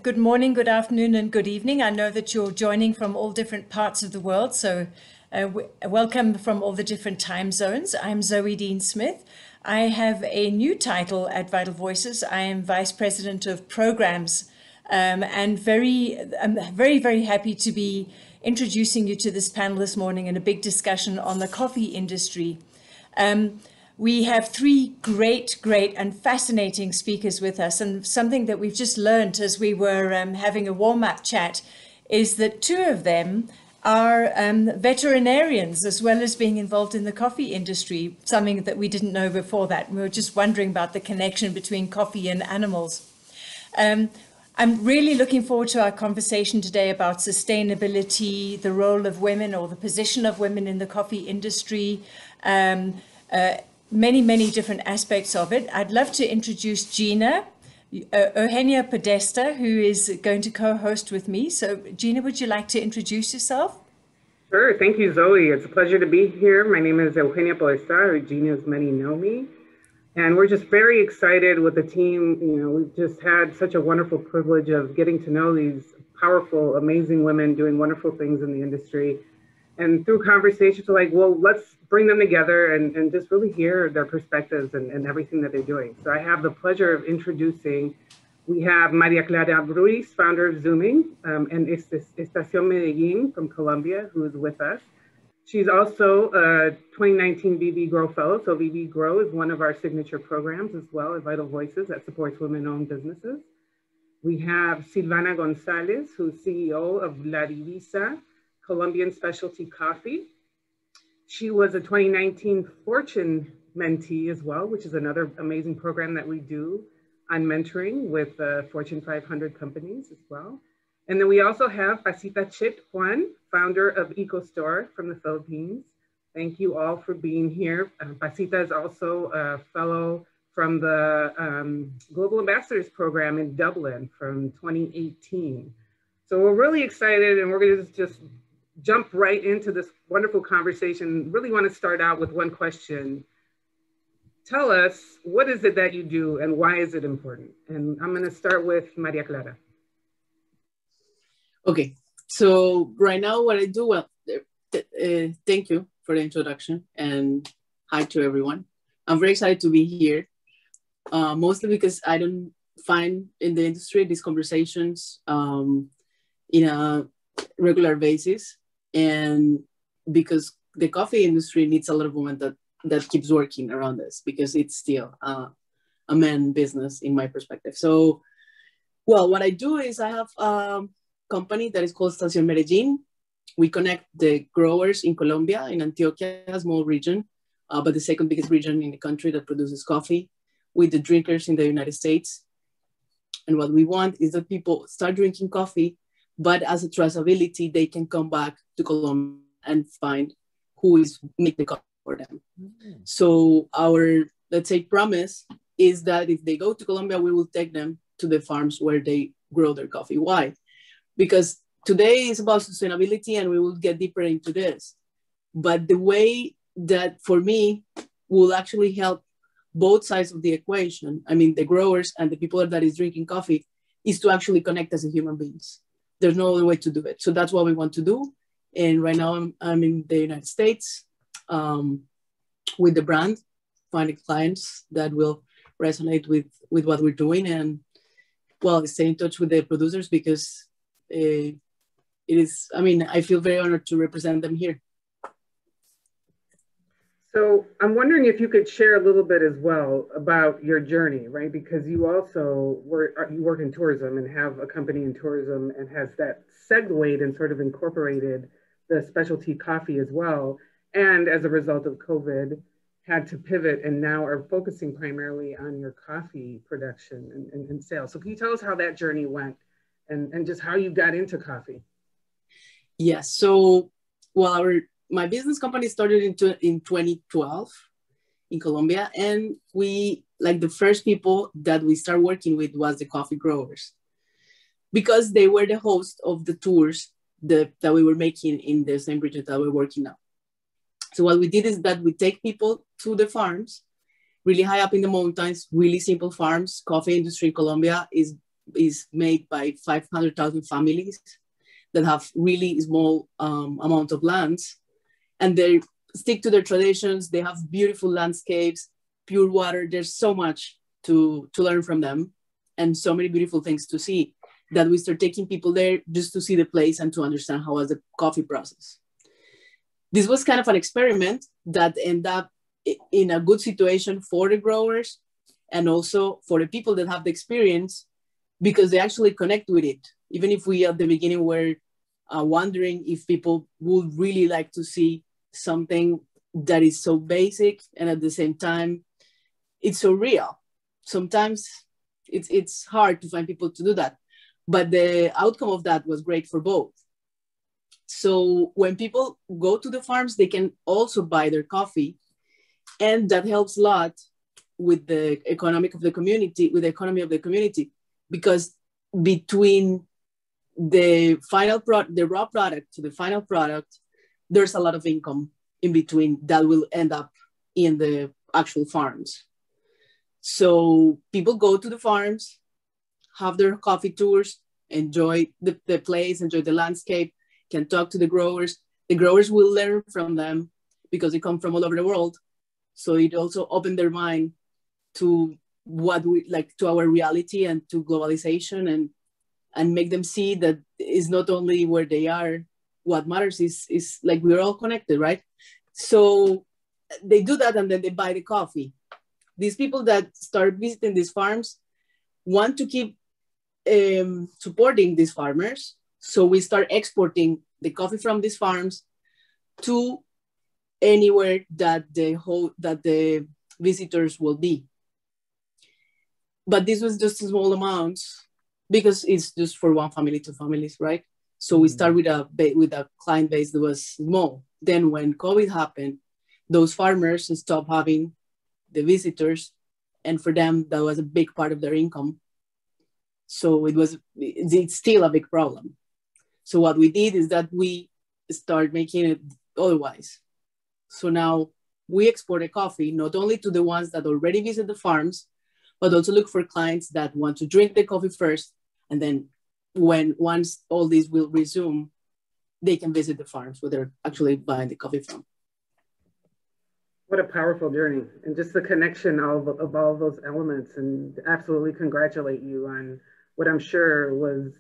Good morning, good afternoon, and good evening. I know that you're joining from all different parts of the world, so welcome from all the different time zones. I'm Zoe Dean Smith. I have a new title at Vital Voices. I am Vice President of Programs, and I'm very happy to be introducing you to this panel this morning in a big discussion on the coffee industry. We have three great and fascinating speakers with us, and something that we've just learned as we were having a warm-up chat is that two of them are veterinarians as well as being involved in the coffee industry, something that we didn't know before that. We were just wondering about the connection between coffee and animals. I'm really looking forward to our conversation today about sustainability, the role of women or the position of women in the coffee industry, many different aspects of it. I'd love to introduce Eugenia Podesta, who is going to co-host with me. So Gina, would you like to introduce yourself? Sure, thank you, Zoe. It's a pleasure to be here. My name is Eugenia Podesta, or Gina as many know me. And we're just very excited with the team. You know, we've just had such a wonderful privilege of getting to know these powerful, amazing women doing wonderful things in the industry. And through conversations, we're like, well, let's bring them together and just really hear their perspectives and everything that they're doing. So I have the pleasure of introducing, we have Maria Clara Ruiz, founder of Zooming, and Estación Medellín from Colombia, who is with us. She's also a 2019 VB Grow Fellow. So VB Grow is one of our signature programs as well at Vital Voices that supports women-owned businesses. We have Silvana Gonzalez, who's CEO of La Divisa, Colombian specialty coffee. She was a 2019 Fortune mentee as well, which is another amazing program that we do on mentoring with Fortune 500 companies as well. And then we also have Pacita Chit, Juan, founder of EcoStore from the Philippines. Thank you all for being here. Pacita is also a fellow from the Global Ambassadors Program in Dublin from 2018. So we're really excited, and we're going to just jump right into this wonderful conversation. Really want to start out with one question. Tell us, what is it that you do and why is it important? And I'm going to start with Maria Clara. Okay, so right now what I do, well, thank you for the introduction and hi to everyone. I'm very excited to be here, mostly because I don't find in the industry these conversations in a regular basis. And because the coffee industry needs a lot of women that keeps working around this, because it's still a man business in my perspective. So, well, what I do is I have a company that is called Estación Medellín. We connect the growers in Colombia, in Antioquia, a small region, but the second biggest region in the country that produces coffee, with the drinkers in the United States. And what we want is that people start drinking coffee, but as a traceability, they can come back to Colombia and find who is making the coffee for them. Mm-hmm. So our, let's say, promise is that if they go to Colombia, we will take them to the farms where they grow their coffee. Why? Because today is about sustainability, and we will get deeper into this. But the way that, for me, will actually help both sides of the equation, I mean, the growers and the people that is drinking coffee, is to actually connect as a human beings. There's no other way to do it. So that's what we want to do. And right now I'm in the United States with the brand, finding clients that will resonate with what we're doing, and well, stay in touch with the producers, because it is, I mean, I feel very honored to represent them here. So I'm wondering if you could share a little bit as well about your journey, right? Because you also you work in tourism and have a company in tourism, and has that segued and sort of incorporated the specialty coffee as well. And as a result of COVID, had to pivot and now are focusing primarily on your coffee production and sales. So can you tell us how that journey went and just how you got into coffee? Yes, so well, my business company started in 2012 in Colombia, and we, like, the first people that we started working with was the coffee growers, because they were the host of the tours that we were making in the same region that we're working now. So what we did is that we take people to the farms, really high up in the mountains, really simple farms. Coffee industry in Colombia is is made by 500,000 families that have really small amount of lands, and they stick to their traditions. They have beautiful landscapes, pure water. There's so much to learn from them, and so many beautiful things to see, that we start taking people there just to see the place and to understand how was the coffee process. This was kind of an experiment that ended up in a good situation for the growers and also for the people that have the experience, because they actually connect with it. Even if we at the beginning were wondering if people would really like to see something that is so basic and at the same time it's so real. Sometimes it's hard to find people to do that, but the outcome of that was great for both. So when people go to the farms, they can also buy their coffee, and that helps a lot with the economy of the community, because between the raw product to the final product, there's a lot of income in between that will end up in the actual farms. So people go to the farms, have their coffee tours, enjoy the place, enjoy the landscape, can talk to the growers. The growers will learn from them because they come from all over the world. So it also opened their mind to what we like, to our reality and to globalization, and make them see that it's not only where they are. What matters is like we're all connected, right? So they do that, and then they buy the coffee. These people that start visiting these farms want to keep supporting these farmers. So we start exporting the coffee from these farms to anywhere that the visitors will be. But this was just a small amount because it's just for one family, two families, right? So we start with a client base that was small. Then when COVID happened, those farmers stopped having the visitors, and for them that was a big part of their income. So it's still a big problem. So what we did is that we start making it otherwise. So now we export a coffee not only to the ones that already visit the farms, but also look for clients that want to drink the coffee first, and then once all this will resume, they can visit the farms where they're actually buying the coffee from. What a powerful journey, and just the connection of all those elements, and absolutely congratulate you on what I'm sure was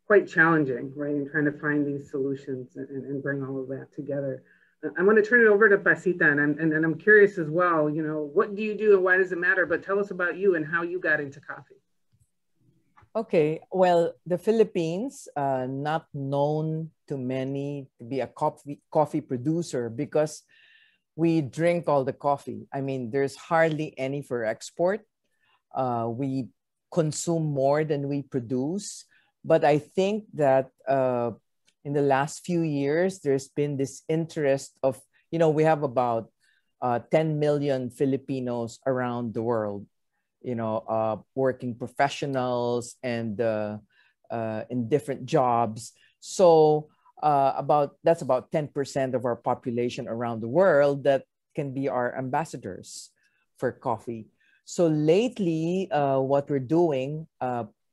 quite challenging, right? In trying to find these solutions and bring all of that together. I'm going to turn it over to Pacita, and I'm curious as well, you know, what do you do and why does it matter? But tell us about you and how you got into coffee. Okay, well, the Philippines, not known to many to be a coffee producer because we drink all the coffee. I mean, there's hardly any for export. We consume more than we produce. But I think that in the last few years, there's been this interest of, you know, we have about 10 million Filipinos around the world, you know, working professionals and in different jobs. So that's about 10% of our population around the world that can be our ambassadors for coffee. So lately, what we're doing,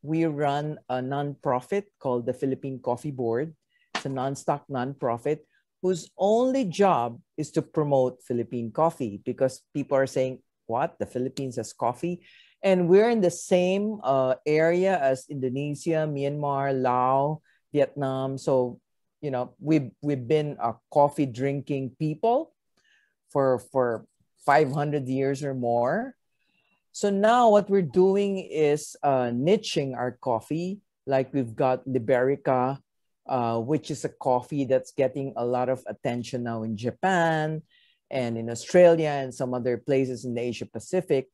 we run a nonprofit called the Philippine Coffee Board. It's a non-stock nonprofit whose only job is to promote Philippine coffee, because people are saying, what? The Philippines has coffee? And we're in the same area as Indonesia, Myanmar, Laos, Vietnam. So, you know, we've been a coffee drinking people for 500 years or more. So now what we're doing is niching our coffee. Like we've got Liberica, which is a coffee that's getting a lot of attention now in Japan and in Australia and some other places in the Asia Pacific,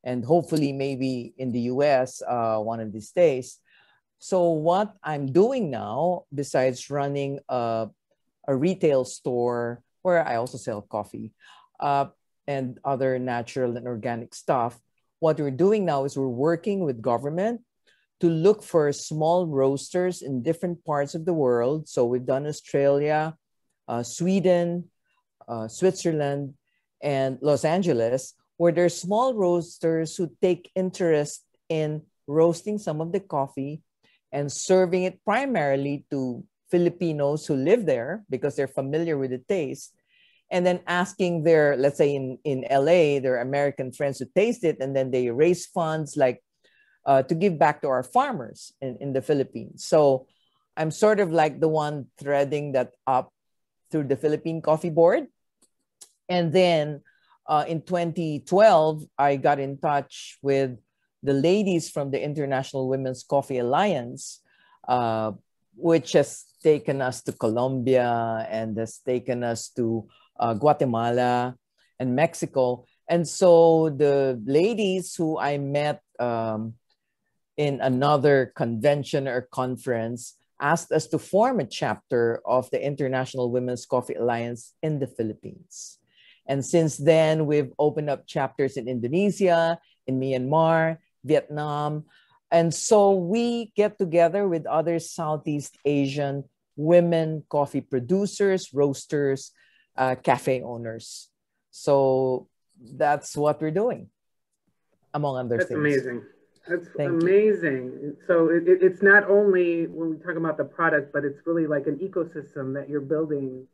and hopefully maybe in the US one of these days. So what I'm doing now, besides running a retail store where I also sell coffee and other natural and organic stuff, what we're doing now is we're working with government to look for small roasters in different parts of the world. So we've done Australia, Sweden, Switzerland, and Los Angeles, where there's small roasters who take interest in roasting some of the coffee and serving it primarily to Filipinos who live there because they're familiar with the taste, and then asking their, let's say in LA, their American friends to taste it, and then they raise funds like to give back to our farmers in the Philippines. So I'm sort of like the one threading that up through the Philippine Coffee Board. And then in 2012, I got in touch with the ladies from the International Women's Coffee Alliance, which has taken us to Colombia and has taken us to Guatemala and Mexico. And so the ladies who I met in another convention or conference asked us to form a chapter of the International Women's Coffee Alliance in the Philippines. And since then, we've opened up chapters in Indonesia, in Myanmar, Vietnam. And so we get together with other Southeast Asian women coffee producers, roasters, cafe owners. So that's what we're doing, among other things. That's amazing. That's Thank amazing. you. So it's not only when we talk about the product, but it's really like an ecosystem that you're building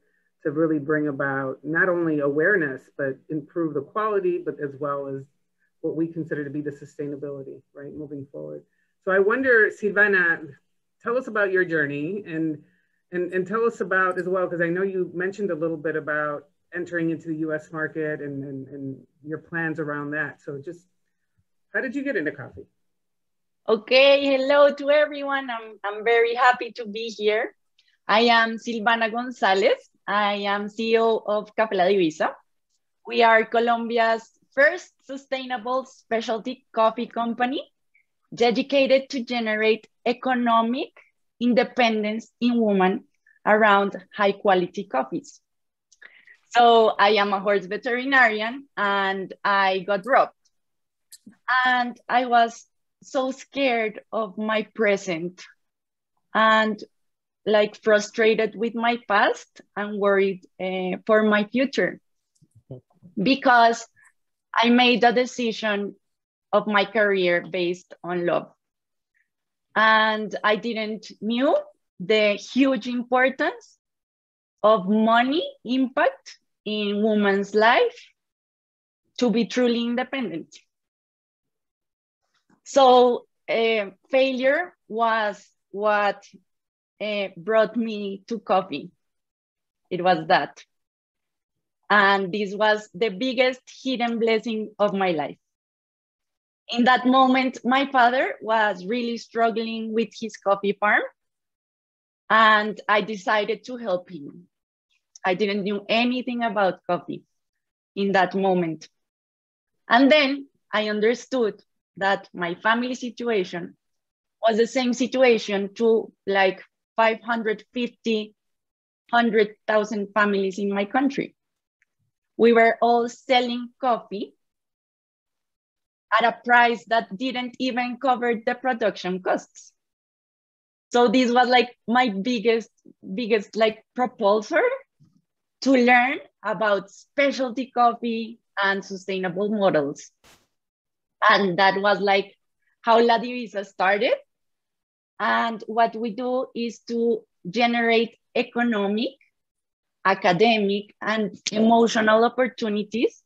to really bring about not only awareness, but improve the quality, but as well as what we consider to be the sustainability, right, moving forward. So I wonder, Silvana, tell us about your journey and tell us about as well, because I know you mentioned a little bit about entering into the US market and your plans around that. So just, how did you get into coffee? Okay, hello to everyone. I'm very happy to be here. I am Silvana Gonzalez. I am CEO of Café La Divisa. We are Colombia's first sustainable specialty coffee company dedicated to generate economic independence in women around high quality coffees. So I am a horse veterinarian and I got robbed. And I was so scared of my present and like frustrated with my past and worried for my future because I made a decision of my career based on love. And I didn't knew the huge importance of money impact in women's life to be truly independent. So failure was what brought me to coffee. It was that. And this was the biggest hidden blessing of my life. In that moment, my father was really struggling with his coffee farm and I decided to help him. I didn't know anything about coffee in that moment. And then I understood that my family situation was the same situation to like 550, 100,000 families in my country. We were all selling coffee at a price that didn't even cover the production costs. So this was like my biggest like propulsor to learn about specialty coffee and sustainable models. And that was like how La Divisa started. And what we do is to generate economic, academic, and emotional opportunities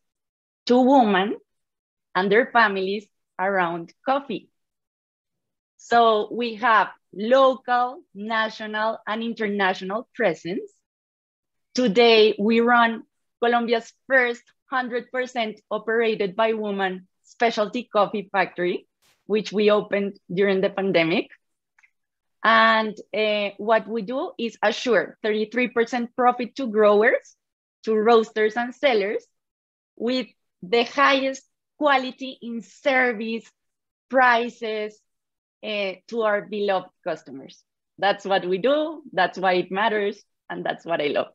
to women and their families around coffee. So we have local, national, and international presence. Today, we run Colombia's first 100% operated by women specialty coffee factory, which we opened during the pandemic. And what we do is assure 33% profit to growers, to roasters and sellers, with the highest quality in service, prices to our beloved customers. That's what we do, that's why it matters, and that's what I love.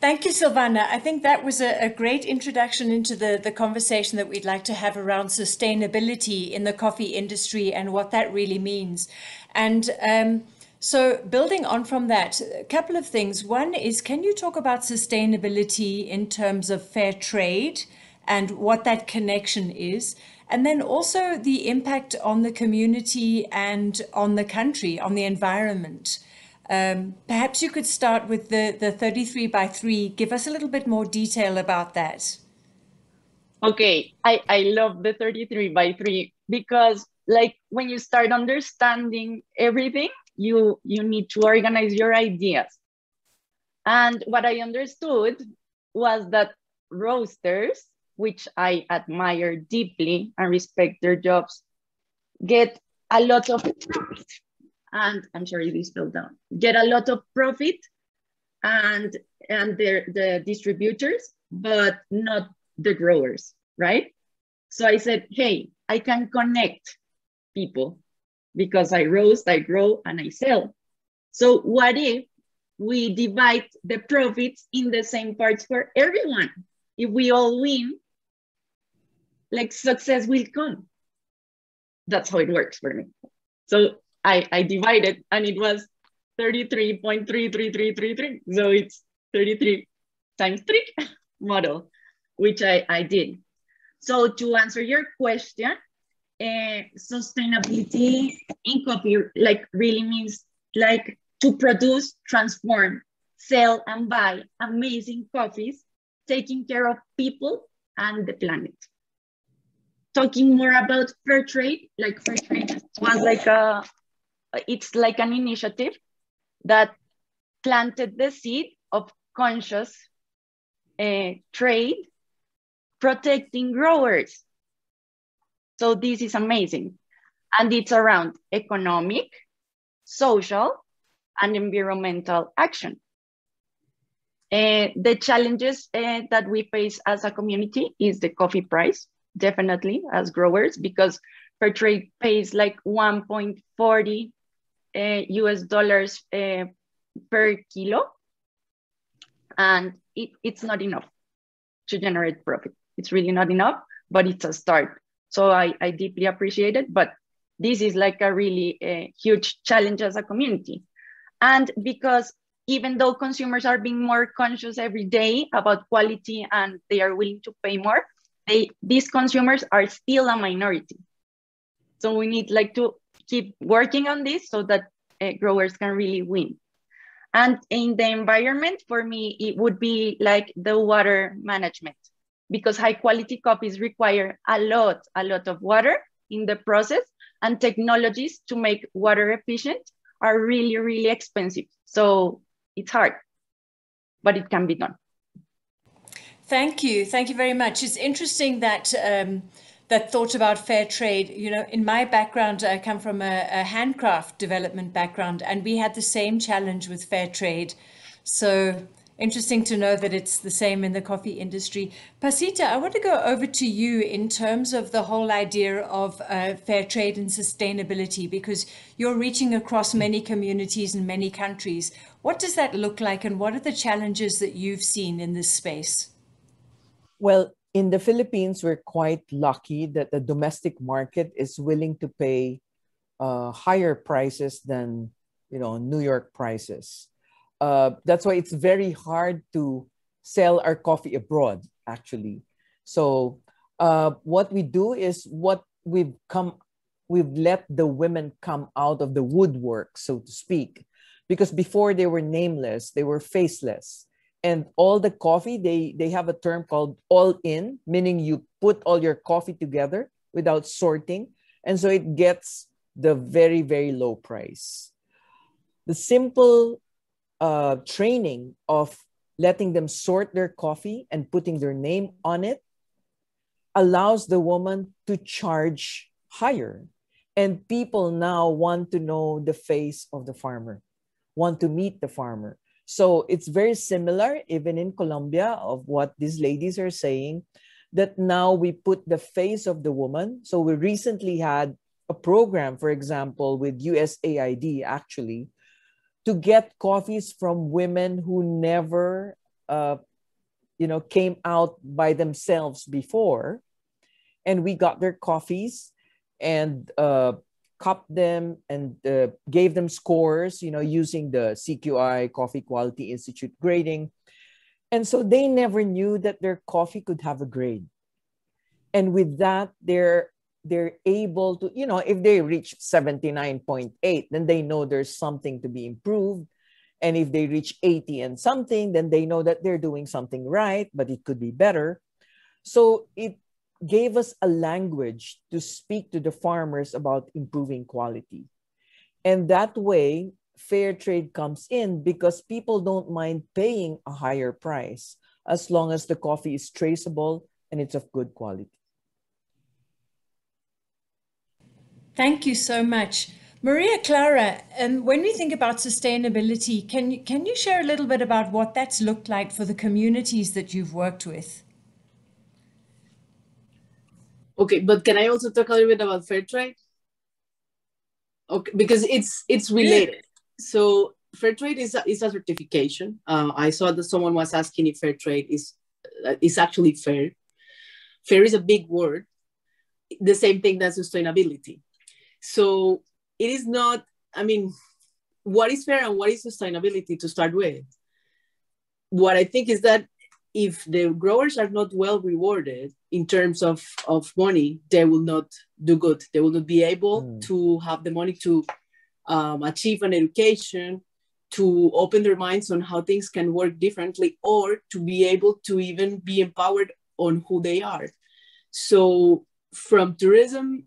Thank you, Silvana. I think that was a great introduction into the conversation that we'd like to have around sustainability in the coffee industry and what that really means. And so building on from that, a couple of things. One is, can you talk about sustainability in terms of fair trade and what that connection is. And then also the impact on the community and on the country, on the environment. Perhaps you could start with the 33 by 3. Give us a little bit more detail about that. Okay, I love the 33 by 3 because like when you start understanding everything, you need to organize your ideas. And what I understood was that roasters, which I admire deeply and respect their jobs, get a lot of profit. And I'm sorry, this fell down. Get a lot of profit and the distributors, but not the growers, right? So I said, hey, I can connect people because I roast, I grow, and I sell. So what if we divide the profits in the same parts for everyone? If we all win, like success will come. That's how it works for me. So I divided and it was 33.33333. So it's 33 times 3 model, which I did. So to answer your question, sustainability in coffee like really means like to produce, transform, sell, and buy amazing coffees, taking care of people and the planet. Talking more about fair trade, like fair trade was like it's like an initiative that planted the seed of conscious trade, protecting growers. So this is amazing. And it's around economic, social, and environmental action. The challenges that we face as a community is the coffee price, definitely as growers, because fair trade pays like 1.40 US dollars per kilo. And it's not enough to generate profit. It's really not enough, but it's a start. So I deeply appreciate it, but this is like a really huge challenge as a community. And because even though consumers are being more conscious every day about quality and they are willing to pay more, these consumers are still a minority. So we need like to keep working on this so that growers can really win. And in the environment, for me, it would be like the water management, because high quality coffees require a lot of water in the process, and technologies to make water efficient are really, really expensive. So it's hard, but it can be done. Thank you. Thank you very much. It's interesting that that thought about fair trade. You know, in my background, I come from a handcraft development background, and we had the same challenge with fair trade. So interesting to know that it's the same in the coffee industry. Pacita, I want to go over to you in terms of the whole idea of fair trade and sustainability, because you're reaching across many communities and many countries. What does that look like, and what are the challenges that you've seen in this space? Well, in the Philippines, we're quite lucky that the domestic market is willing to pay higher prices than, New York prices. That's why it's very hard to sell our coffee abroad, actually. So what we do is we've let the women come out of the woodwork, so to speak, because before they were nameless, they were faceless. And all the coffee, they have a term called all in, meaning you put all your coffee together without sorting. And so it gets the very, very low price. The simple training of letting them sort their coffee and putting their name on it allows the woman to charge higher. And people now want to know the face of the farmer, want to meet the farmer. So it's very similar, even in Colombia, of what these ladies are saying, that now we put the face of the woman. So we recently had a program, for example, with USAID, actually, to get coffees from women who never, came out by themselves before. And we got their coffees and cupped them and gave them scores, using the CQI, Coffee Quality Institute grading. And so they never knew that their coffee could have a grade. And with that, they're able to, you know, if they reach 79.8, then they know there's something to be improved. And if they reach 80 and something, then they know that they're doing something right, but it could be better. So it gave us a language to speak to the farmers about improving quality. And that way, fair trade comes in because people don't mind paying a higher price as long as the coffee is traceable and it's of good quality. Thank you so much. Maria Clara, when we think about sustainability, can you share a little bit about what that's looked like for the communities that you've worked with? Okay, but can I also talk a little bit about fair trade? Okay, because it's related. So fair trade is a certification. I saw that someone was asking if fair trade is actually fair. Fair is a big word. The same thing as sustainability. So it is not, I mean, what is fair and what is sustainability to start with? What I think is that if the growers are not well rewarded in terms of money, they will not do good. They will not be able to have the money to achieve an education, to open their minds on how things can work differently, or to be able to even be empowered on who they are. So from tourism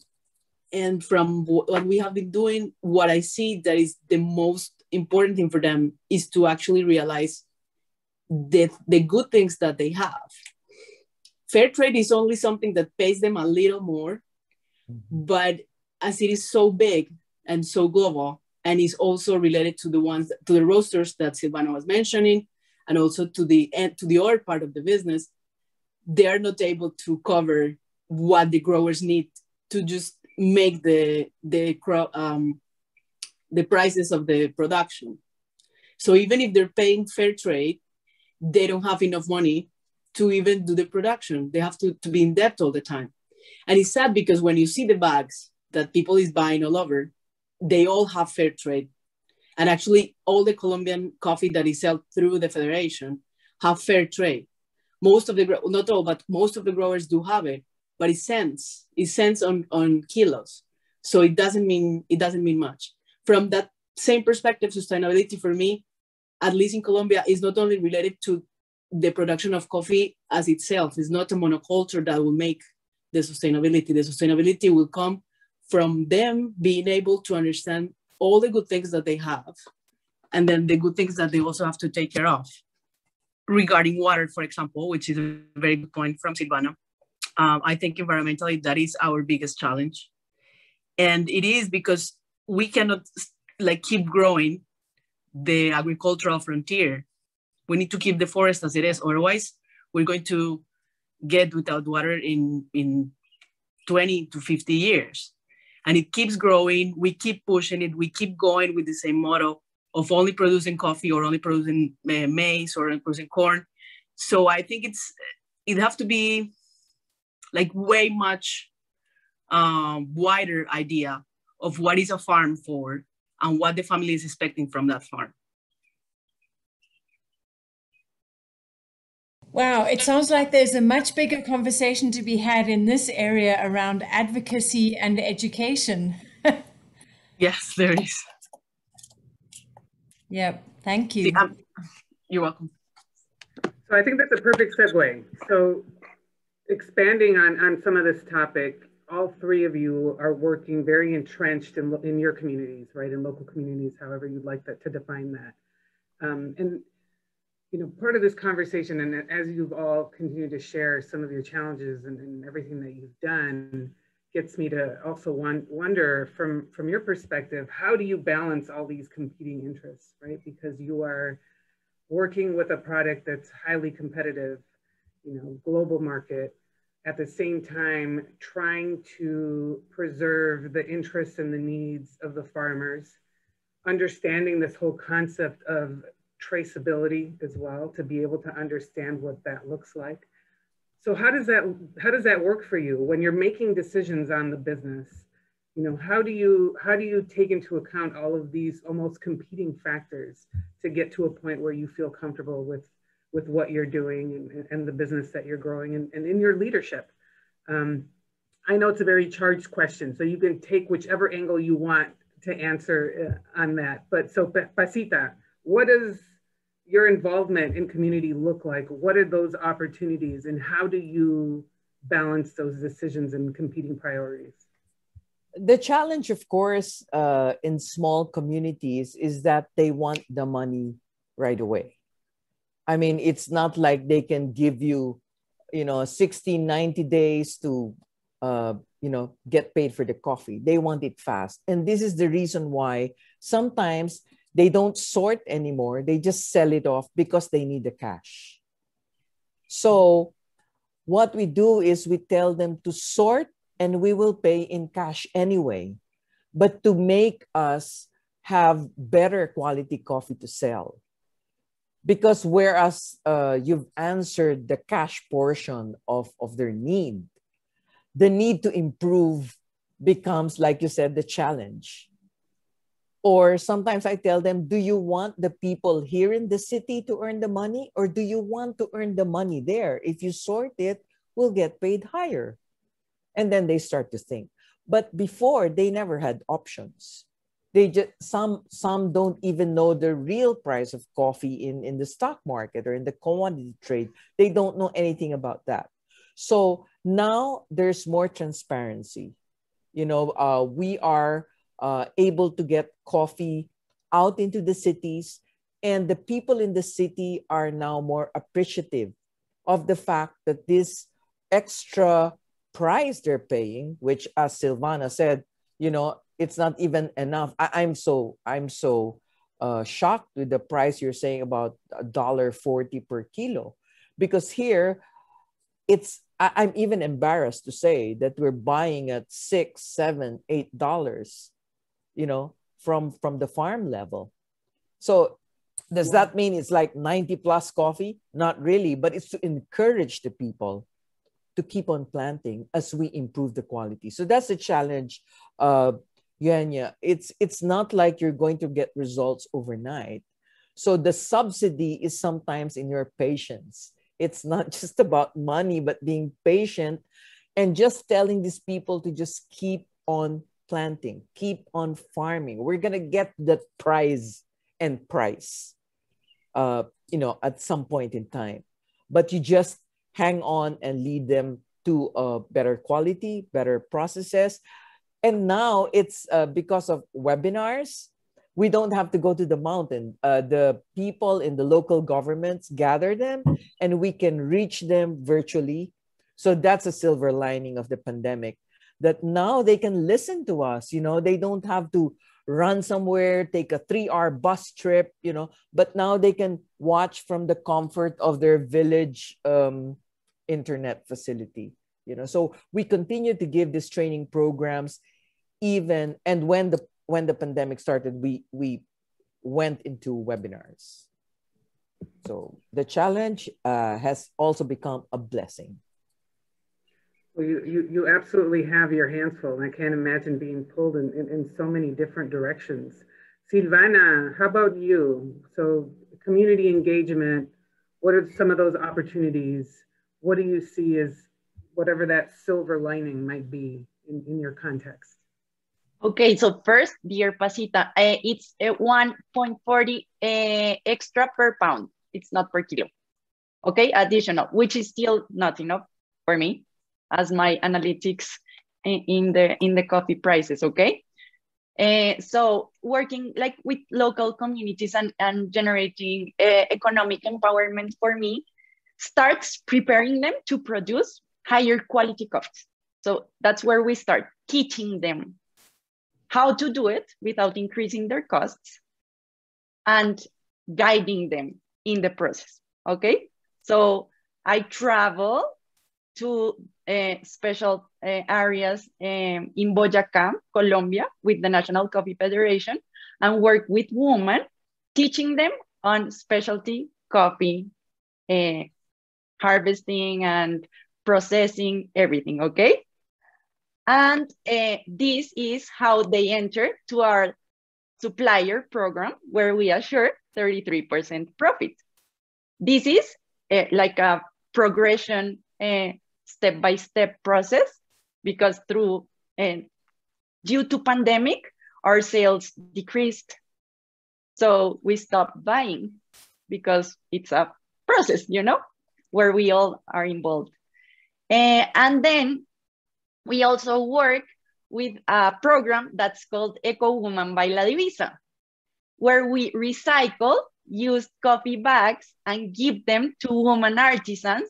and from what we have been doing, what I see that is the most important thing for them is to actually realize the good things that they have. Fair trade is only something that pays them a little more, but as it is so big and so global, and is also related to the roasters that Silvana was mentioning, and also to the other part of the business, they are not able to cover what the growers need to just make the prices of the production. So even if they're paying fair trade, they don't have enough money to even do the production. They have to be in debt all the time. And it's sad because when you see the bags that people is buying all over, they all have fair trade. And actually all the Colombian coffee that is sold through the Federation have fair trade. Most of the, not all, but most of the growers do have it, but it cents on kilos. So it doesn't mean much. From that same perspective, sustainability for me, at least in Colombia, is not only related to the production of coffee as itself. It's not a monoculture that will make the sustainability. The sustainability will come from them being able to understand all the good things that they have, and then the good things that they also have to take care of. Regarding water, for example, which is a very good point from Silvana, I think environmentally, that is our biggest challenge. And it is because we cannot keep growing the agricultural frontier. We need to keep the forest as it is. Otherwise, we're going to get without water in 20 to 50 years. And it keeps growing. We keep pushing it. We keep going with the same model of only producing coffee or only producing maize or only producing corn. So I think it have to be way much wider idea of what is a farm for and what the family is expecting from that farm. Wow, it sounds like there's a much bigger conversation to be had in this area around advocacy and education. Yes, there is. Yeah, thank you. You're welcome. So I think that's a perfect segue. So expanding on some of this topic, all three of you are working very entrenched in your communities, right? In local communities, however you'd like to define that. And part of this conversation, and as you've all continued to share some of your challenges and everything that you've done, gets me to also wonder from your perspective, how do you balance all these competing interests, right? Because you are working with a product that's highly competitive, global market, at the same time trying to preserve the interests and the needs of the farmers, understanding this whole concept of traceability as well, to be able to understand what that looks like. So how does that work for you when you're making decisions on the business? How do you take into account all of these almost competing factors to get to a point where you feel comfortable with what you're doing and the business that you're growing and in your leadership? I know it's a very charged question, so you can take whichever angle you want to answer on that. But so Pacita, what does your involvement in community look like? What are those opportunities and how do you balance those decisions and competing priorities? The challenge, of course, in small communities is that they want the money right away. I mean, it's not like they can give you, 60, 90 days to, get paid for the coffee. They want it fast. And this is the reason why sometimes they don't sort anymore. They just sell it off because they need the cash. So what we do is we tell them to sort and we will pay in cash anyway. But to make us have better quality coffee to sell. Because whereas you've answered the cash portion of their need, the need to improve becomes, like you said, the challenge. Or sometimes I tell them, do you want the people here in the city to earn the money? Or do you want to earn the money there? If you sort it, we'll get paid higher. And then they start to think. But before, they never had options. They just some don't even know the real price of coffee in the stock market or in the commodity trade. They don't know anything about that. So now there's more transparency. We are able to get coffee out into the cities, and the people in the city are now more appreciative of the fact that this extra price they're paying, which, as Silvana said, it's not even enough. I'm so shocked with the price you're saying about $1.40 per kilo, because here I'm even embarrassed to say that we're buying at $6, $7, $8, from the farm level. So does that mean it's like 90 plus coffee? Not really, but it's to encourage the people to keep on planting as we improve the quality. So that's the challenge, Eugenia. It's not like you're going to get results overnight. So the subsidy is sometimes in your patience. It's not just about money, but being patient and just telling these people to just keep on planting, keep on farming. We're going to get that price, at some point in time. But you just hang on and lead them to better quality, better processes. And now it's because of webinars, we don't have to go to the mountain. The people in the local governments gather them and we can reach them virtually. So that's a silver lining of the pandemic, that now they can listen to us. They don't have to run somewhere, take a 3-hour bus trip, but now they can watch from the comfort of their village internet facility. So we continue to give these training programs even, and when the pandemic started, we went into webinars. So the challenge has also become a blessing. Well, you absolutely have your hands full, and I can't imagine being pulled in so many different directions. Silvana, how about you? So community engagement, what are some of those opportunities? What do you see as whatever that silver lining might be in your context? Okay, so first, dear Pacita, it's 1.40 extra per pound. It's not per kilo. Okay, additional, which is still not enough for me as my analytics in the coffee prices. Okay, so working like with local communities and generating economic empowerment for me starts preparing them to produce higher quality coffees. So that's where we start teaching them how to do it without increasing their costs and guiding them in the process, okay? So I travel to special areas in Boyacá, Colombia, with the National Coffee Federation and work with women, teaching them on specialty coffee harvesting and processing, everything, okay? And this is how they enter to our supplier program, where we assure 33% profit. This is like a progression step-by-step process, because due to pandemic, our sales decreased. So we stopped buying because it's a process, where we all are involved. And then we also work with a program that's called Eco Woman by La Divisa, where we recycle used coffee bags and give them to women artisans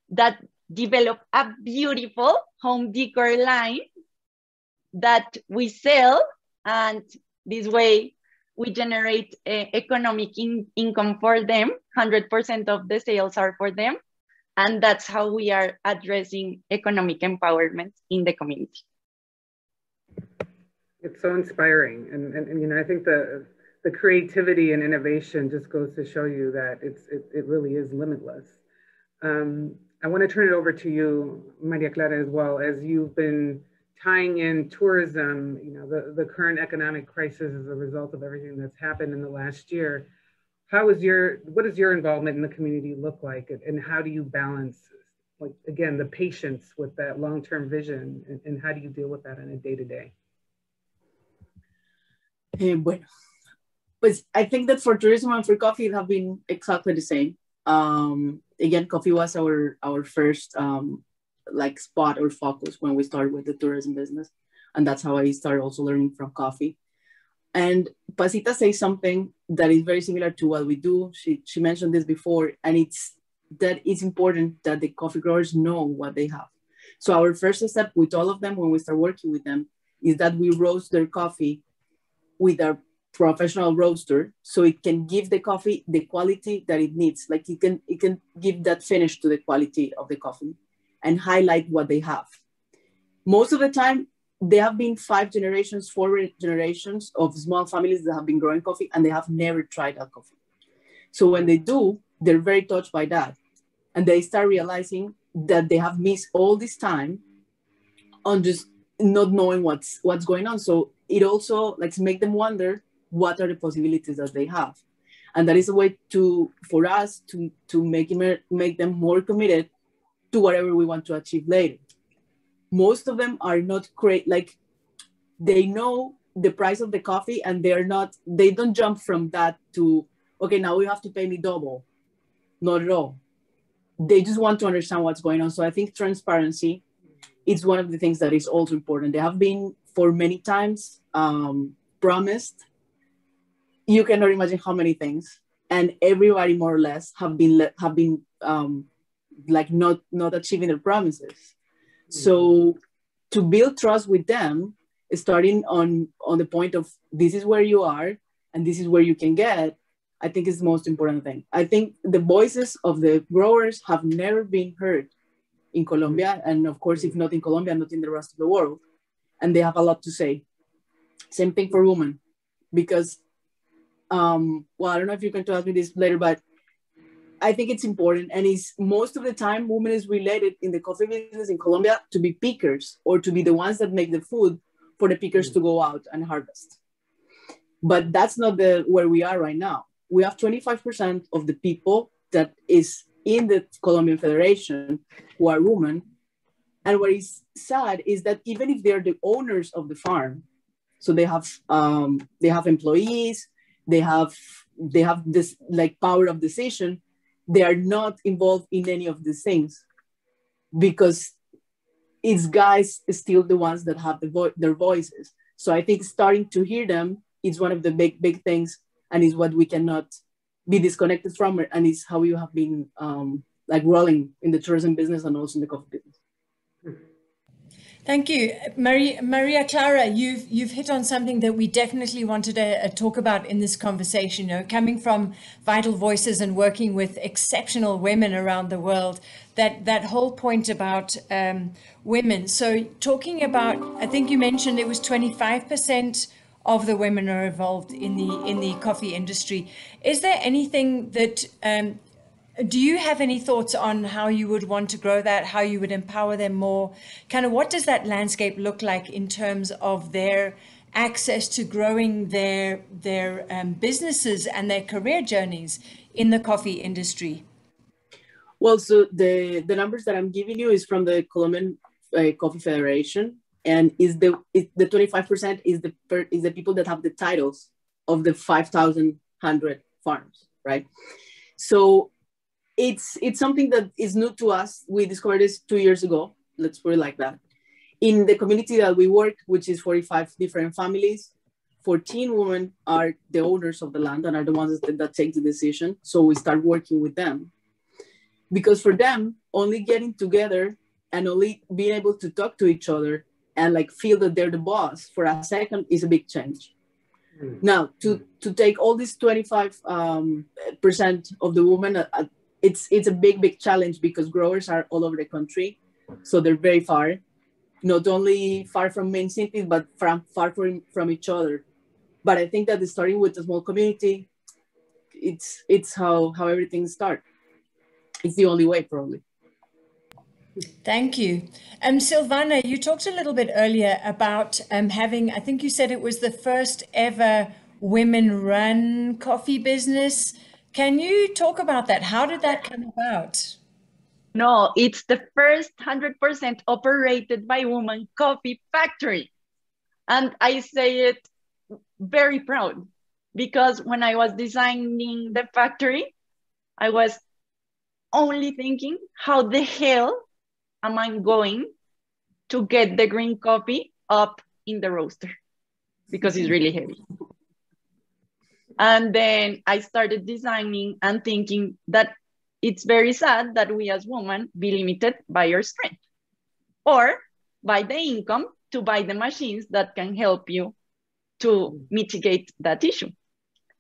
that develop a beautiful home decor line that we sell. And this way we generate economic income for them. 100% of the sales are for them. And that's how we are addressing economic empowerment in the community. It's so inspiring. And I think the creativity and innovation just goes to show you that it really is limitless. I want to turn it over to you, Maria Clara, as well, as you've been tying in tourism, the current economic crisis as a result of everything that's happened in the last year. What does your involvement in the community look like, and how do you balance, like, again, the patience with that long-term vision, and how do you deal with that on a day-to-day? Bueno, pues I think that for tourism and for coffee, it have been exactly the same. Again, coffee was our first like spot or focus when we started with the tourism business. And that's how I started also learning from coffee. And Pacita says something that is very similar to what we do. She mentioned this before, and it's important that the coffee growers know what they have. So our first step with all of them when we start working with them is that we roast their coffee with a professional roaster, so it can give the coffee the quality that it needs. Like it can give that finish to the quality of the coffee and highlight what they have. Most of the time, there have been 4 generations of small families that have been growing coffee, and they have never tried that coffee. So when they do, they're very touched by that. And they start realizing that they have missed all this time on just not knowing what's going on. So it also make them wonder what are the possibilities that they have. And that is a way for us to make them more committed to whatever we want to achieve later. Most of them are not great, they know the price of the coffee, and they don't jump from that to, okay, now you have to pay me double. Not at all. They just want to understand what's going on. So I think transparency is one of the things that is also important. They have been for many times promised. You cannot imagine how many things, and everybody more or less have been not achieving their promises. So to build trust with them, starting on the point of this is where you are and this is where you can get, I think is the most important thing. I think the voices of the growers have never been heard in Colombia. And of course, if not in Colombia, not in the rest of the world. And they have a lot to say. Same thing for women, because, well, I don't know if you can tell me this later, but I think it's important. And most of the time, women is related in the coffee business in Colombia to be pickers, or to be the ones that make the food for the pickers to go out and harvest. But that's not where we are right now. We have 25% of the people that is in the Colombian Federation who are women. And what is sad is that even if they're the owners of the farm, so they have employees, they have this power of decision, they are not involved in any of these things, because it's guys still the ones that have their voices. So I think starting to hear them is one of the big things, and is what we cannot be disconnected from, and is how you have been rolling in the tourism business and also in the coffee business. Thank you. Maria Clara, you've hit on something that we definitely wanted to talk about in this conversation. Coming from Vital Voices and working with exceptional women around the world, that whole point about women. So talking about, I think you mentioned it was 25% of the women are involved in the coffee industry. Is there anything that do you have any thoughts on how you would want to grow that, how you would empower them more? Kind of what does that landscape look like in terms of their access to growing their businesses and their career journeys in the coffee industry? Well, so the numbers that I'm giving you is from the Colombian Coffee Federation, and the 25% is the people that have the titles of the 5,100 farms, right? So it's something that is new to us. We discovered this 2 years ago. Let's put it like that. In the community that we work, which is 45 different families, 14 women are the owners of the land and are the ones that take the decision. So we start working with them. Because for them, only getting together and only being able to talk to each other and like feel that they're the boss for a second is a big change. Now, to take all this 25% of the women, it's a big challenge because growers are all over the country. So they're very far, not only far from main cities, but far from each other. But I think that starting with a small community, it's how everything starts. It's the only way, probably. Thank you. Silvana, you talked a little bit earlier about having, I think you said it was the first ever women-run coffee business. Can you talk about that? How did that come about? No, it's the first 100% operated by women coffee factory. And I say it very proud because when I was designing the factory, I was only thinking, how the hell am I going to get the green coffee up in the roaster? Because it's really heavy. And then I started designing and thinking that it's very sad that we as women be limited by our strength or by the income to buy the machines that can help you to mitigate that issue.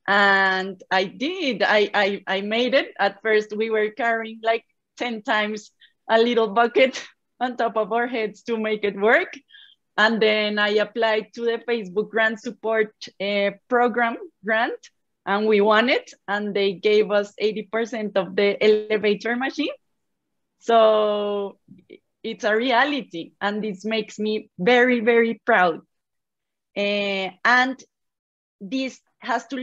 And I did, I made it. At first we were carrying like 10 times a little bucket on top of our heads to make it work. And then I applied to the Facebook Grant Support Program grant, and we won it. And they gave us 80% of the elevator machine. So it's a reality, and this makes me very, very proud. And this has to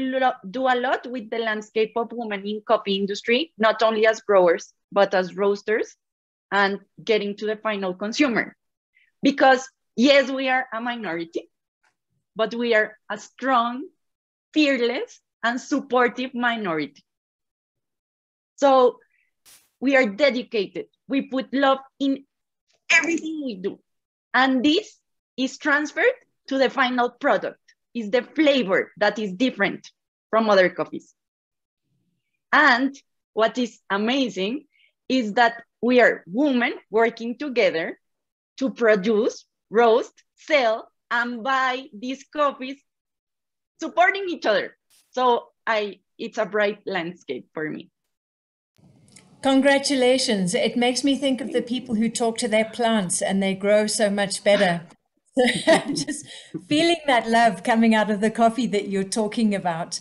do a lot with the landscape of women in coffee industry, not only as growers, but as roasters and getting to the final consumer. Because yes, we are a minority, but we are a strong, fearless, and supportive minority. So we are dedicated. We put love in everything we do. And this is transferred to the final product. Is the flavor that is different from other coffees. And what is amazing is that we are women working together to produce, roast, sell, and buy these coffees, supporting each other. So it's a bright landscape for me. Congratulations. It makes me think of the people who talk to their plants and they grow so much better. Just feeling that love coming out of the coffee that you're talking about.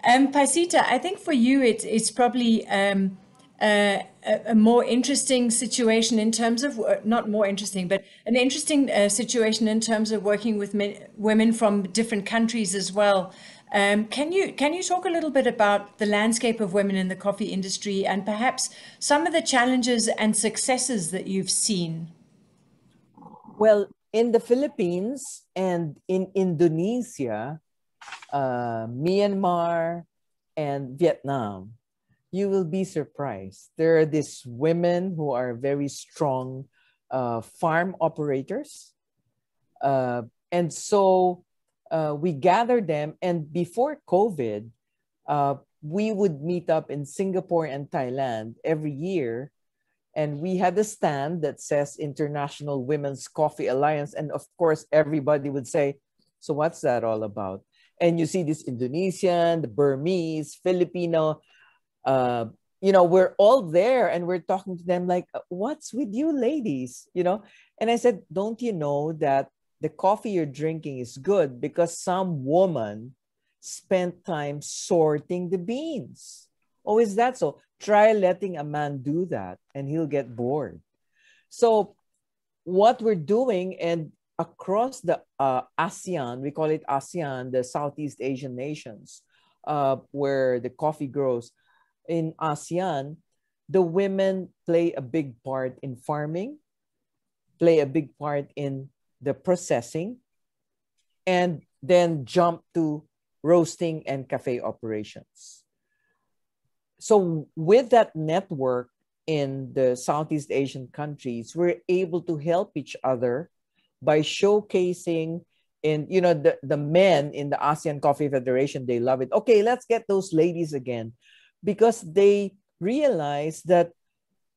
Pacita, I think for you it's probably a more interesting situation in terms of, not more interesting, but an interesting situation in terms of working with women from different countries as well. Can you talk a little bit about the landscape of women in the coffee industry and perhaps some of the challenges and successes that you've seen? Well, in the Philippines and in Indonesia, Myanmar, and Vietnam, you will be surprised. There are these women who are very strong farm operators. And so we gathered them. And before COVID, we would meet up in Singapore and Thailand every year. And we had a stand that says International Women's Coffee Alliance. And of course, everybody would say, so what's that all about? And you see this Indonesian, the Burmese, Filipino, we're all there and we're talking to them like, what's with you ladies? And I said, don't you know that the coffee you're drinking is good because some woman spent time sorting the beans? Oh, is that so? Try letting a man do that and he'll get bored. So what we're doing, and across the ASEAN, we call it ASEAN, the Southeast Asian nations, where the coffee grows in ASEAN, the women play a big part in farming, play a big part in the processing, and then jump to roasting and cafe operations. So with that network in the Southeast Asian countries, we're able to help each other by showcasing in, you know, the men in the ASEAN Coffee Federation, they love it. Okay, let's get those ladies again, because they realize that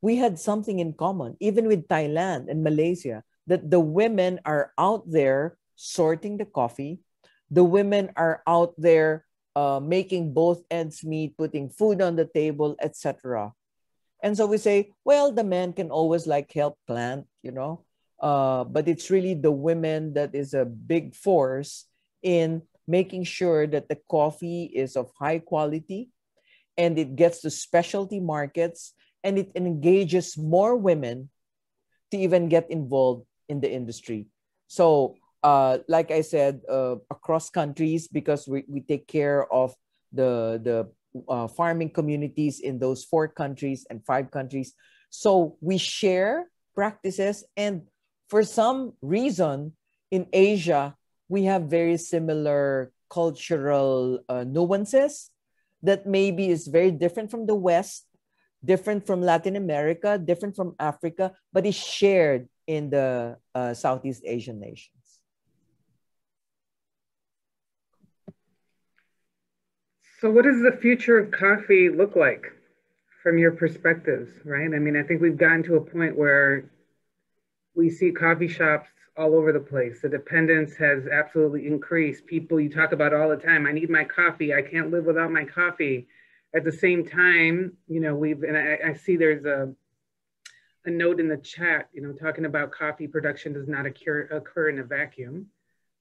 we had something in common, even with Thailand and Malaysia, that the women are out there sorting the coffee. The women are out there making both ends meet, putting food on the table, etc. And so we say, well, the men can always like help plant, you know, but it's really the women that is a big force in making sure that the coffee is of high quality and it gets to specialty markets and it engages more women to even get involved in the industry. So like I said, across countries, because we take care of the farming communities in those 4 countries and 5 countries. So we share practices, and for some reason in Asia, we have very similar cultural nuances that maybe is very different from the West, different from Latin America, different from Africa, but is shared in the Southeast Asian nations. So what does the future of coffee look like from your perspectives, right? I mean, I think we've gotten to a point where we see coffee shops all over the place. The dependence has absolutely increased. People, you talk about all the time, I need my coffee. I can't live without my coffee. At the same time, you know, I see there's a note in the chat, you know, talking about coffee production does not occur in a vacuum,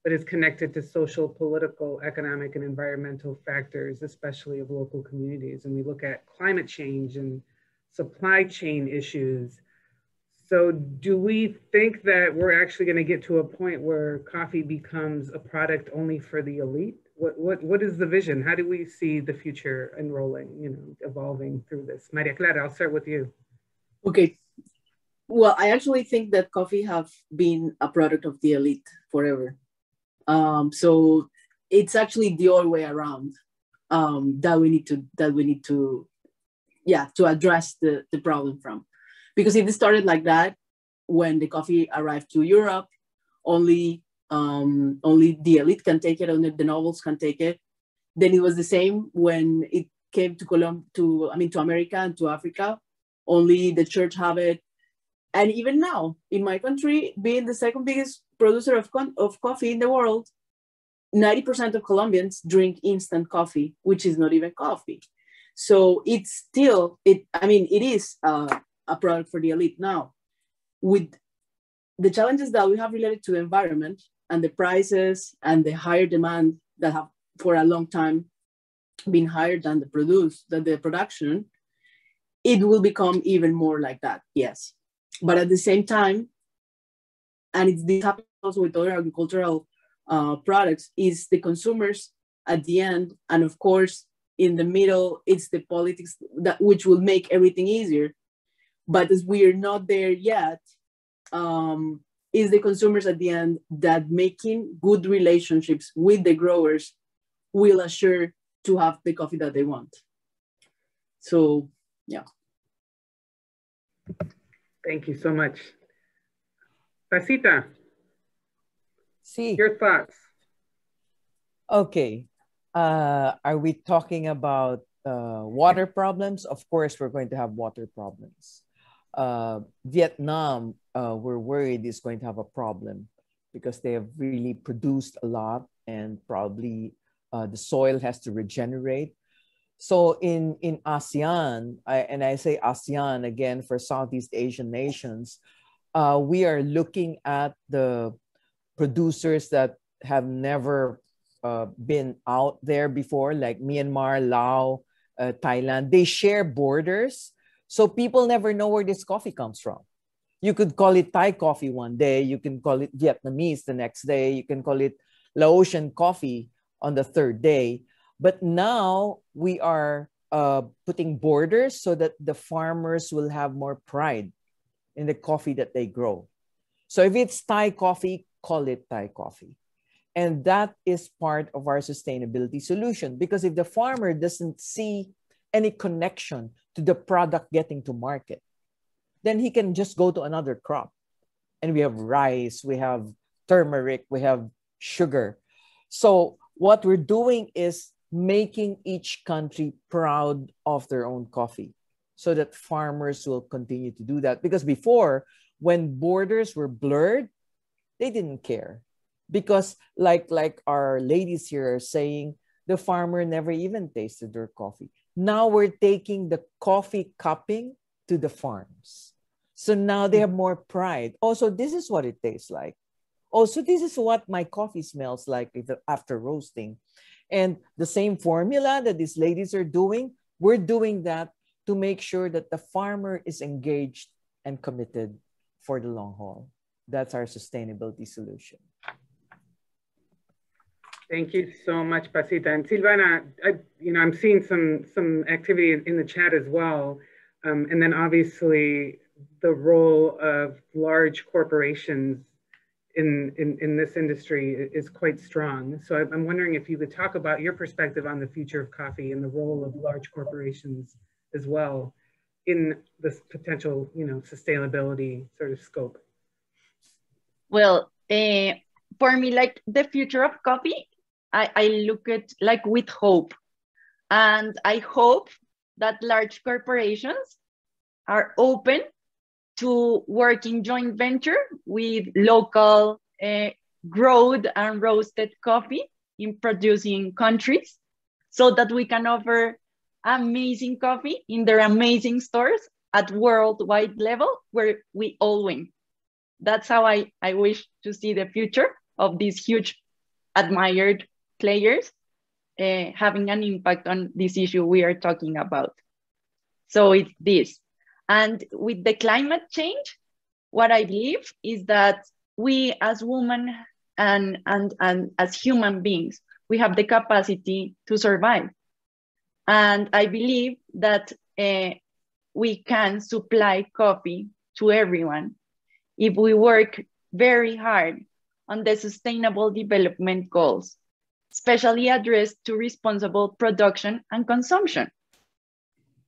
but is connected to social, political, economic, and environmental factors, especially of local communities. And we look at climate change and supply chain issues. So do we think that we're actually going to get to a point where coffee becomes a product only for the elite? What is the vision? How do we see the future unrolling, you know, evolving through this? Maria Clara, I'll start with you. Okay. Well, I actually think that coffee have been a product of the elite forever. So it's actually the other way around that we need to address the problem from, because it started like that when the coffee arrived to Europe. Only the elite can take it, only the nobles can take it. Then it was the same when it came to America and to Africa. Only the church have it. And even now, in my country, being the second biggest producer of coffee in the world, 90% of Colombians drink instant coffee, which is not even coffee. So it's still, it is a product for the elite. Now, with the challenges that we have related to the environment and the prices and the higher demand that have for a long time been higher than the production, it will become even more like that, yes. But at the same time, and this happens also with other agricultural products, is the consumers at the end, and of course, in the middle, it's the politics which will make everything easier. But as we are not there yet, is the consumers at the end that making good relationships with the growers will assure to have the coffee that they want. So, yeah. Thank you so much. Pacita, See, your thoughts? okay. Are we talking about water problems? Of course, we're going to have water problems. Vietnam, we're worried is going to have a problem because they have really produced a lot and probably the soil has to regenerate. So in ASEAN, I say ASEAN again for Southeast Asian nations, we are looking at the producers that have never been out there before, like Myanmar, Laos, Thailand. They share borders, so people never know where this coffee comes from. You could call it Thai coffee one day, you can call it Vietnamese the next day, you can call it Laotian coffee on the third day. But now we are putting borders so that the farmers will have more pride in the coffee that they grow. So if it's Thai coffee, call it Thai coffee. And that is part of our sustainability solution, because if the farmer doesn't see any connection to the product getting to market, then he can just go to another crop. And we have rice, we have turmeric, we have sugar. So what we're doing is making each country proud of their own coffee so that farmers will continue to do that. Because before, when borders were blurred, they didn't care. Because like our ladies here are saying, the farmer never even tasted their coffee. Now we're taking the coffee cupping to the farms. So now they have more pride. Also, this is what it tastes like. Also, this is what my coffee smells like after roasting. And the same formula that these ladies are doing, we're doing that to make sure that the farmer is engaged and committed for the long haul. That's our sustainability solution. Thank you so much, Pacita. And Silvana, I'm seeing some activity in the chat as well. And then obviously the role of large corporations in this industry is quite strong. So I'm wondering if you could talk about your perspective on the future of coffee and the role of large corporations as well in this potential, sustainability sort of scope. Well, for me, like the future of coffee, I look at like with hope. And I hope that large corporations are open to work in joint venture with local growed and roasted coffee in producing countries, so that we can offer amazing coffee in their amazing stores at worldwide level where we all win. That's how I wish to see the future of these huge admired players having an impact on this issue we are talking about. So it's this. And with the climate change, what I believe is that we as women and as human beings, we have the capacity to survive. And I believe that we can supply coffee to everyone if we work very hard on the Sustainable Development Goals, especially addressed to responsible production and consumption,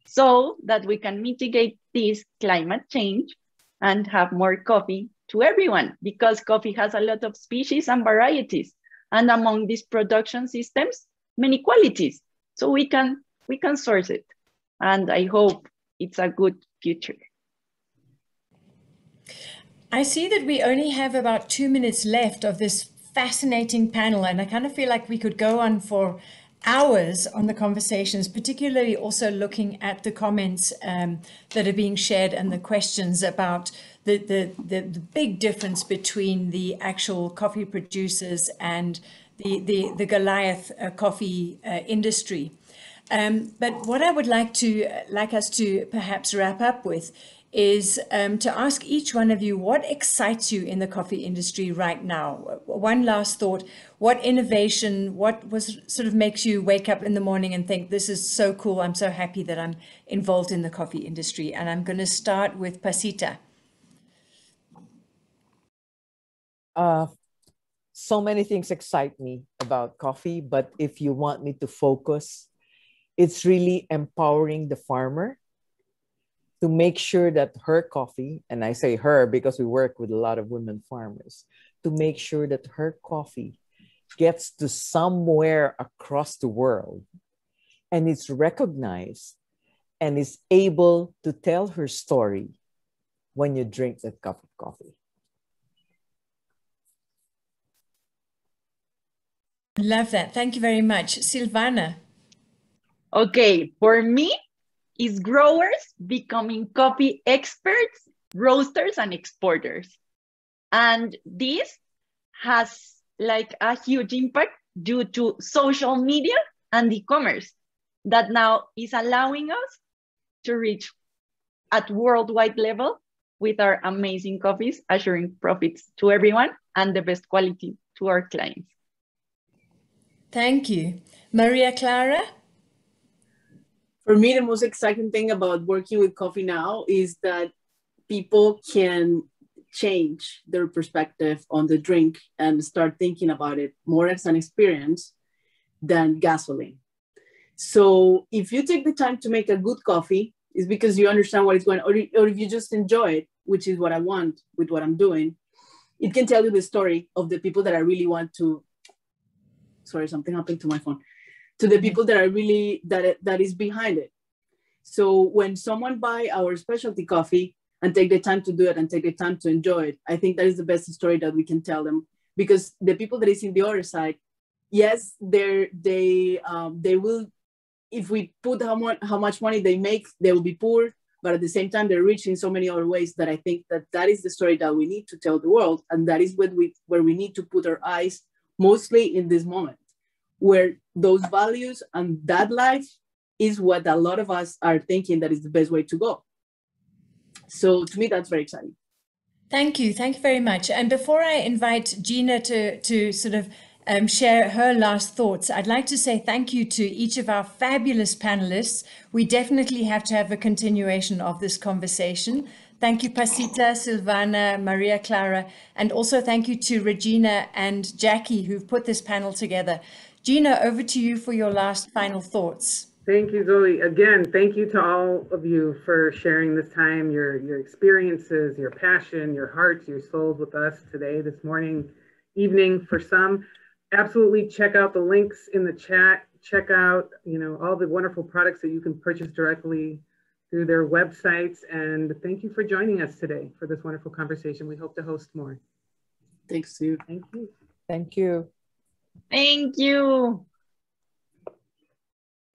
so that we can mitigate this climate change and have more coffee to everyone, because coffee has a lot of species and varieties, and among these production systems, many qualities. So we can source it, and I hope it's a good future. I see that we only have about 2 minutes left of this fascinating panel, and I kind of feel like we could go on for hours on the conversations, particularly also looking at the comments that are being shared and the questions about the big difference between the actual coffee producers and the Goliath coffee industry. But what I would like us to perhaps wrap up with is to ask each one of you what excites you in the coffee industry right now. One last thought, what innovation, what was sort of makes you wake up in the morning and think, this is so cool, I'm so happy that I'm involved in the coffee industry. And I'm going to start with Pacita. So many things excite me about coffee, but if you want me to focus, it's really empowering the farmer to make sure that her coffee, and I say her because we work with a lot of women farmers, to make sure that her coffee gets to somewhere across the world and it's recognized and is able to tell her story when you drink that cup of coffee. Love that. Thank you very much. Silvana. Okay, for me, is growers becoming coffee experts, roasters, and exporters. And this has like a huge impact due to social media and e-commerce that now is allowing us to reach at worldwide level with our amazing coffees, assuring profits to everyone and the best quality to our clients. Thank you. Maria Clara? For me, the most exciting thing about working with coffee now is that people can change their perspective on the drink and start thinking about it more as an experience than gasoline. So if you take the time to make a good coffee, it's because you understand what is going on, or if you just enjoy it, which is what I want with what I'm doing, it can tell you the story of the people that I really want to, sorry, something happened to my phone, to the people that are really, that is behind it. So when someone buy our specialty coffee and take the time to do it and take the time to enjoy it, I think that is the best story that we can tell them, because the people that is in the other side, yes, they will, if we put how much money they make, they will be poor, but at the same time, they're rich in so many other ways that I think that is the story that we need to tell the world. And that is where we need to put our eyes mostly in this moment, where those values and that life is what a lot of us are thinking that is the best way to go. So to me, that's very exciting. Thank you. Thank you very much. And before I invite Gina to sort of share her last thoughts, I'd like to say thank you to each of our fabulous panelists. We definitely have to have a continuation of this conversation. Thank you, Pacita, Silvana, Maria Clara, and also thank you to Regina and Jackie, who've put this panel together. Gina, over to you for your last final thoughts. Thank you, Zoe. Again, thank you to all of you for sharing this time, your experiences, your passion, your hearts, your souls with us today, this morning, evening for some. Absolutely check out the links in the chat. Check out, all the wonderful products that you can purchase directly through their websites. And thank you for joining us today for this wonderful conversation. We hope to host more. Thanks, Sue. Thank you. Thank you. Thank you.